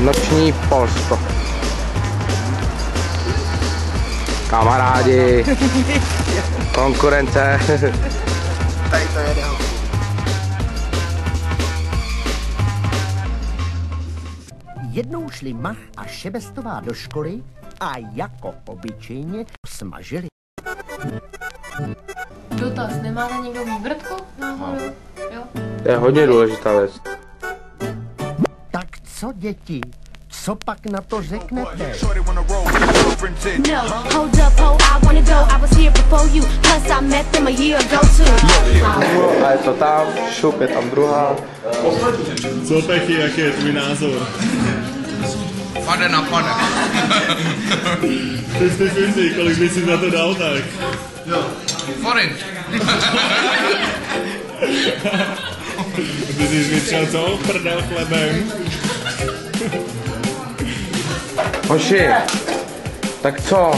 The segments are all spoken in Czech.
Noční Polsko. Kamarádi. Konkurence. Tady to jede. Jednou šli Mach a Šebestová do školy a jako obyčejně smažili. Dotaz, nemáte někdo vývrtku náhodou? Jo? To je hodně důležitá věc. Tak co, děti? Co pak na to řeknete? No, hold up, ho, I wanna go. I was here before you, plus I met them a year ago too. A je to tam, šup, je tam druhá. Co Pechy, jaký je tvůj názor? Pade na pane. Ty, kolik bys si za to dal tak? Jo. Forint. Ty jsi vytřel co? Prdel chlebem. Hoši, tak co?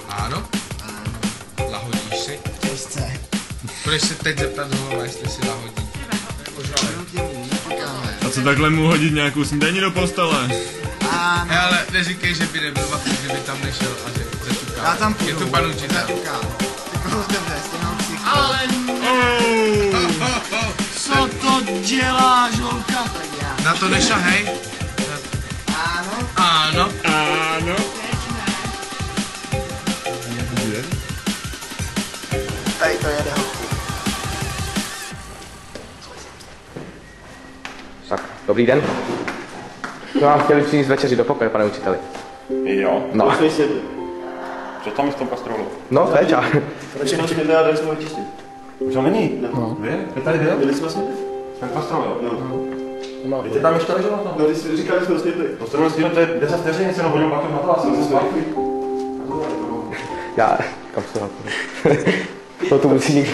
Ano. Lahodíš si? Budeš se teď zeptat Holova, jestli si lahodí. A co takhle mu hodit nějakou snídaní do postele? Ale neříkej, že by nebyl vachý, že by tam nešel a že zaťuká. Já tam půjdu. Je to pan učitel. Ale co to děláš, holka? Na to nešahej. Ano. Ano. Ano. Tady to jede. Tak, dobrý den. My vám chtěli přinést večeři do pokoje, pane učiteli. Jo. No. Co tam je v tom kastrolu? No, péča. Proč je nočně teda dali jsme vyčistit? Už ho není? No. Vy? Je tady byl? Byli jsme snědli? Ten kastrol, jo? No. Vy jste tam ještě ležel na tom? No, když jsi říkal, že jsme snědli. To jste měl to je 10 vteřin, se hodil pak na to a jsem se zpátky. Já, kam se to to tu musí někdo.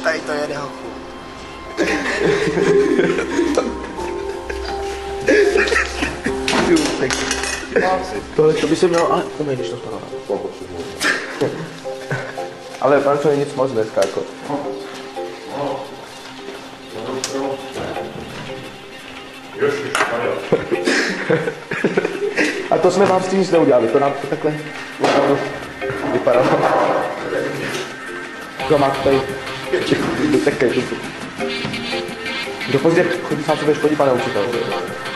Tady to jede, holku. Tohle to by se mělo, ale umej, když to spadá. Ale pan to je nic moc dneska, jako. A to jsme vám s tím nic neudělali, to nám to takhle vypadalo. To máte tady vytekej tu. Kdo pozdě chodí sám sobě škodí, pane učitel.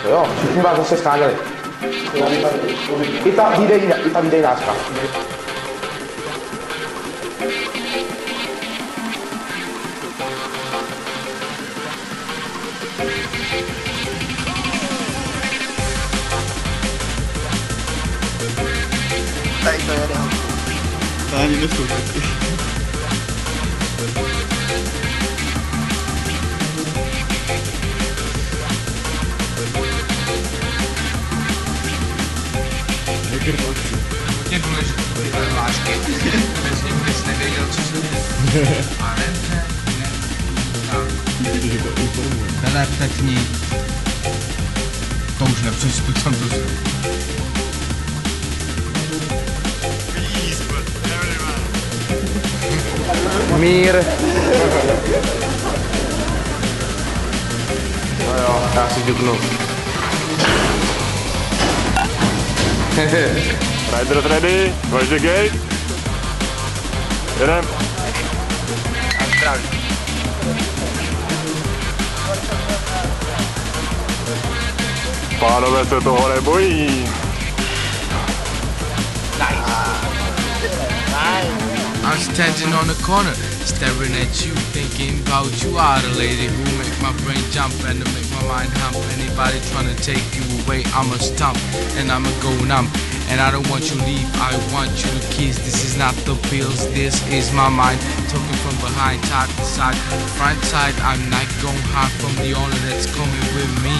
Jo, všichni vás zase scháněli. I ta výdejnářka. Tady to jede, holku. To ani nesou taky. Hodně důležitý tyhle hlášky. Bez nich bys nevěděl, co se děje. A ne. Teleptechní. To už nepřečtu, tam to se. Mír. No jo, já si ďuknu. Rider ready, watch the gate. Jedem. A zdraví. Pánové se toho nebojí. I'm standing on the corner, staring at you, thinking about you are the lady who make my brain jump and to make my mind hump. Anybody trying to take you away, I'ma stump and I'ma go numb. And I don't want you to leave, I want you to kiss. This is not the pills, this is my mind. Talking from behind, top to side, front side. I'm not going hard from the owner that's coming with me.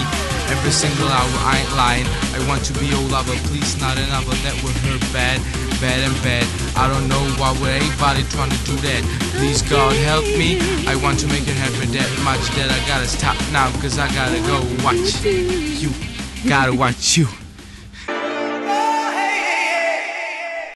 Every single hour, I ain't lying. I want to be your lover, please not another that will hurt bad. Bad and bad. I don't know why would anybody trying to do that. Please God help me. I want to make it happen that much that I gotta stop now, cause I gotta go watch you. Gotta watch you.